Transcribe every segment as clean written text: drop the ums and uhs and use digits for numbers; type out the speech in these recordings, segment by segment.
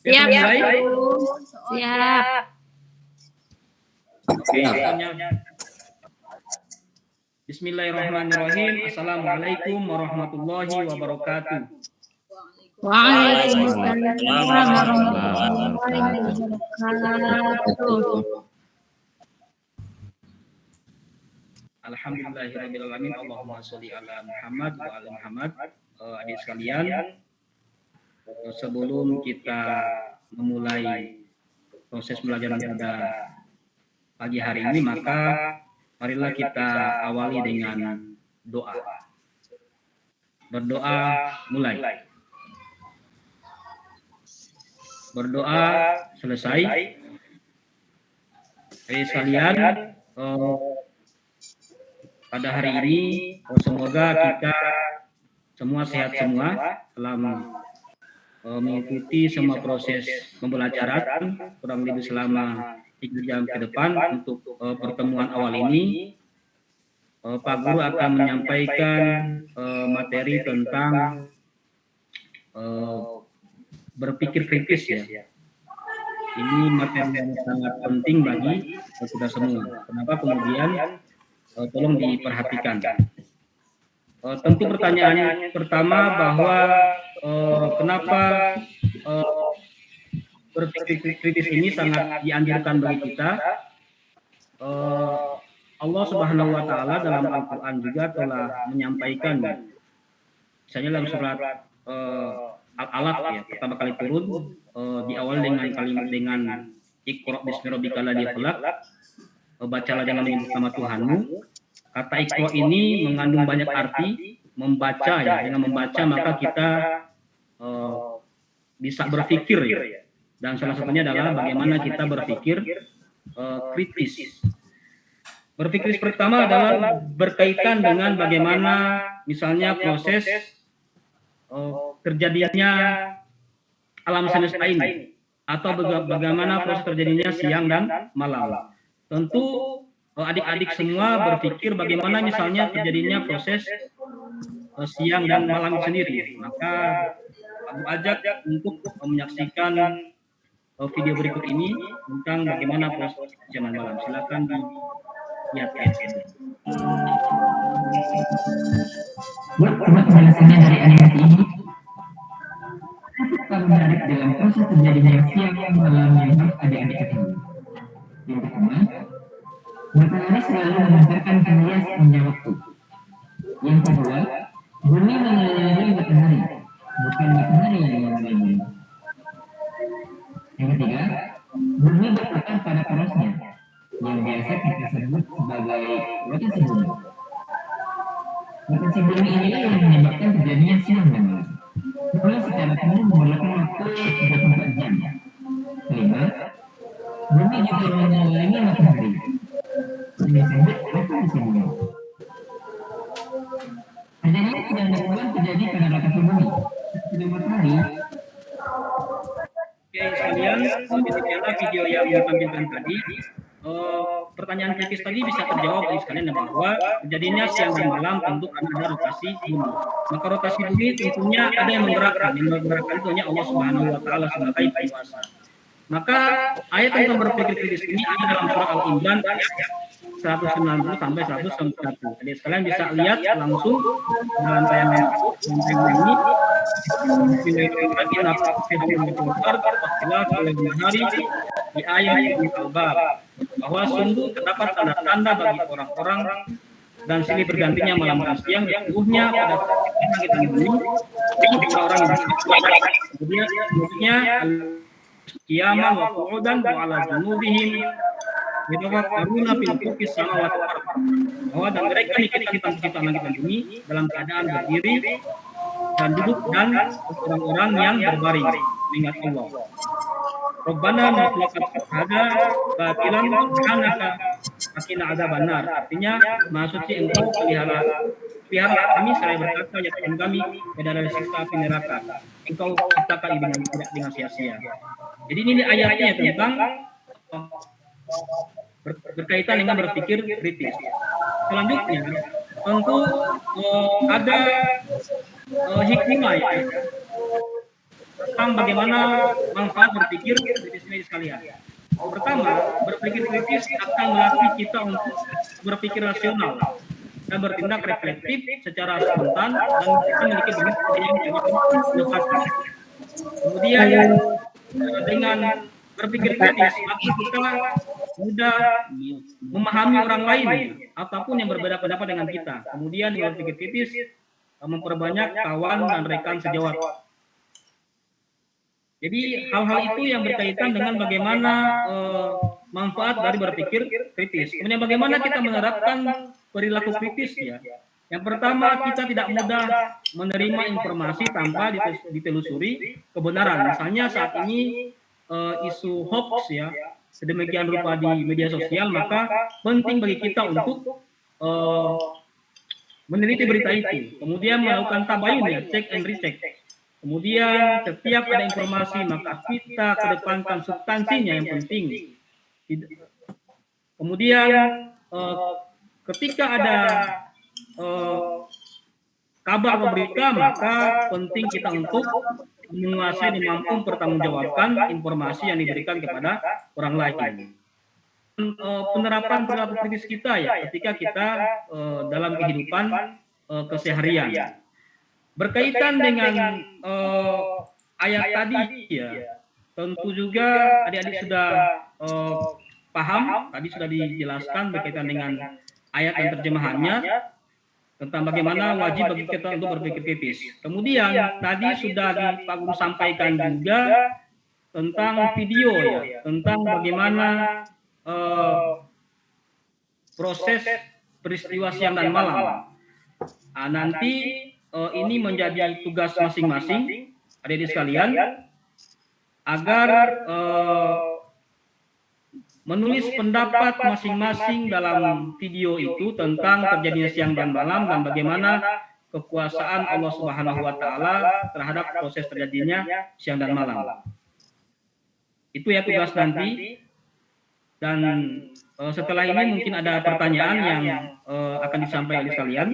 Siap, mulai? Siap. Oke, Bismillahirrahmanirrahim. Assalamualaikum warahmatullahi wabarakatuh. Waalaikumsalam warahmatullahi wabarakatuh. Alhamdulillahirrahmanirrahim. Allahumma sholli ala Muhammad wa ala Muhammad. Adik sekalian, sebelum kita memulai proses pembelajaran pada pagi hari ini, maka marilah kita awali dengan doa. Berdoa mulai. Berdoa selesai. Adik sekalian, pada hari ini semoga kita semua sehat semua dalam mengikuti semua proses pembelajaran kurang lebih selama 3 jam ke depan. Untuk pertemuan awal ini Pak Guru akan menyampaikan materi tentang berpikir kritis ya. Ini materi yang sangat penting bagi kita semua. Kenapa kemudian tolong diperhatikan. Tentu pertanyaan pertama bahwa kenapa berpikir kritis ini sangat dianjurkan bagi kita. Allah Subhanahu wa taala dalam Al-Qur'an juga telah menyampaikan, misalnya dalam surat Al-Alaq ya, pertama kali turun, diawali dengan kalimat dengan Iqra bismi rabbikal ladzi khalaq, bacalah dengan nama Tuhanmu. Kata Iqra ini mengandung banyak arti. Membaca ya, dengan membaca maka kita bisa berpikir ya. Dan salah satunya adalah bagaimana kita berpikir kritis. Berpikir pertama adalah berkaitan dengan bagaimana misalnya proses terjadinya alam semesta ini, atau bagaimana proses terjadinya siang dan malam. Tentu adik-adik semua berpikir bagaimana misalnya terjadinya proses siang dan malam sendiri. Maka aku ajak untuk menyaksikan video berikut ini tentang bagaimana proses siang dan malam. Silakan dilihat ya. Buat penjelasannya dari animasi ini, apa menarik dalam proses terjadinya siang dan malam yang harus adik-adik ketahui? Yang pertama, matahari selalu memancarkan cahaya sepanjang waktu. Yang kedua, bumi mengelilingi matahari, bukan matahari yang mengelilingi. Yang ketiga, bumi berputar pada porosnya, yang biasa kita sebut sebagai rotasi bumi. Rotasi bumi inilah yang menyebabkan terjadinya siang dan malam. Bulan secara penuh memerlukan waktu 24 jam. Kelima, bumi juga mengelilingi matahari. Ini disebut rotasi bumi. Terjadinya siang dan malam terjadi pada rotasi bumi. Pada matahari. Oke sekalian, demikianlah video yang ditampilkan tadi. Pertanyaan kritis tadi bisa terjawab oleh sekalian bahwa terjadinya siang dan malam tentu karena ada rotasi bumi. Maka rotasi bumi tentunya ada yang menggerakkan itu hanya Allah Subhanahu wa taala sebagai penguasa. Maka ayat tentang berpikir kritis ini ada dalam surah Al-Imran ayat 190 sampai 191. Jadi sekalian bisa lihat langsung dalam tayangan ini. Di ayat Al-Bab bahwa sungguh terdapat tanda-tanda bagi orang-orang dan silih bergantinya malam dan siang yang sungguhnya pada langit dan bumi orang kemudian kiaman wa qu'udan wa ala junubihim yatafakkaruna fil khalqi samawati wal ardh, bahwa dan mereka kita langit dan bumi dalam keadaan berdiri dan duduk dan orang-orang yang berbaring mengingat Allah. Rabbana ma khalaqta hadza batilan subhanaka qina adzabannar. Artinya, Maha Suci Engkau pelihara kami, saya berkata ya Tuhan kami dari siksa api neraka. Engkau ciptakan tidak dengan sia-sia. Jadi ini ayatnya tentang berkaitan dengan berpikir kritis. Selanjutnya tentu ada hikmah ya. tentang bagaimana manfaat berpikir kritis ini sekalian. Pertama, berpikir kritis akan melatih kita untuk berpikir rasional dan bertindak reflektif secara spontan dan kita memiliki banyak ide yang inovatif. Kemudian dengan berpikir kritis, maka kita mudah memahami orang lain ataupun yang berbeda pendapat dengan kita. Kemudian dengan berpikir kritis memperbanyak kawan dan rekan sejawat. Jadi hal-hal itu yang berkaitan dengan bagaimana manfaat dari berpikir kritis. Kemudian bagaimana kita menerapkan perilaku kritis ya. Yang pertama, kita tidak mudah menerima informasi tanpa ditelusuri kebenaran. Misalnya saat ini isu hoax ya sedemikian rupa di media sosial, maka penting bagi kita untuk meneliti berita itu, kemudian melakukan tabayun ya, cek and recheck. Kemudian setiap ada informasi maka kita kedepankan substansinya yang penting. Kemudian ketika ada kabar atau berita maka penting kita untuk menguasai dan mampu mempertanggungjawabkan informasi yang diberikan kepada orang lain. Penerapan perilaku kritis kita ya ketika kita dalam kehidupan keseharian. Berkaitan dengan ayat tadi ya, tentu juga adik-adik sudah paham, tadi sudah dijelaskan berkaitan dengan ayat dan terjemahannya tentang bagaimana wajib bagi kita untuk berpikir kritis. Kemudian tadi sudah Pak Guru sampaikan juga tentang video ya, tentang bagaimana proses peristiwa siang dan malam. Nanti ini menjadi tugas masing-masing adik-adik sekalian agar menulis pendapat masing-masing dalam video itu tentang terjadinya siang dan malam dan bagaimana kekuasaan Allah Subhanahu wa taala terhadap proses terjadinya siang dan malam. Itu ya tugas nanti. Dan setelah ini mungkin ada pertanyaan yang akan disampaikan oleh sekalian.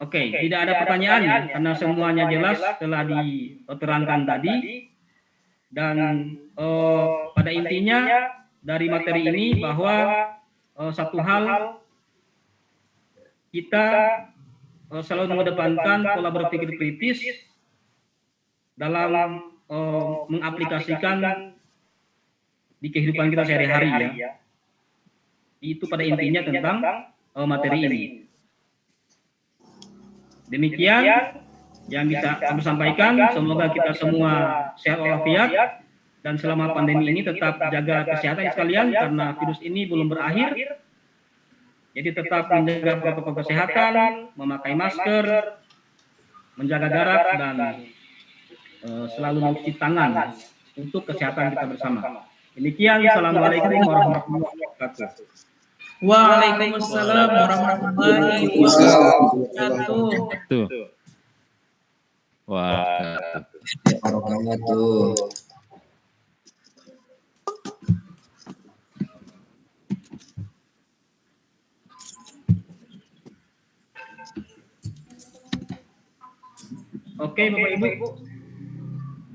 Oke, tidak ada pertanyaan ya, karena semuanya jelas telah diterangkan tadi. Dan pada intinya dari materi ini bahwa satu hal kita selalu mengedepankan pola berpikir kritis dalam mengaplikasikan di kehidupan kita sehari-hari ya. Itu pada intinya tentang materi ini. Demikian yang bisa kami sampaikan. Semoga kita semua sehat walafiat dan selama pandemi ini tetap jaga kesehatan sekalian karena virus ini belum berakhir. Jadi tetap menjaga protokol kesehatan, memakai masker, menjaga jarak dan selalu mencuci tangan untuk kesehatan kita bersama. Demikian, assalamualaikum warahmatullahi wabarakatuh. Waalaikumsalam warahmatullahi wabarakatuh. Wabarakatuh. Oke, Bapak Ibu.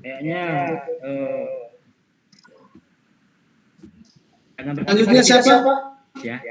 Kayaknya selanjutnya siapa? Ya.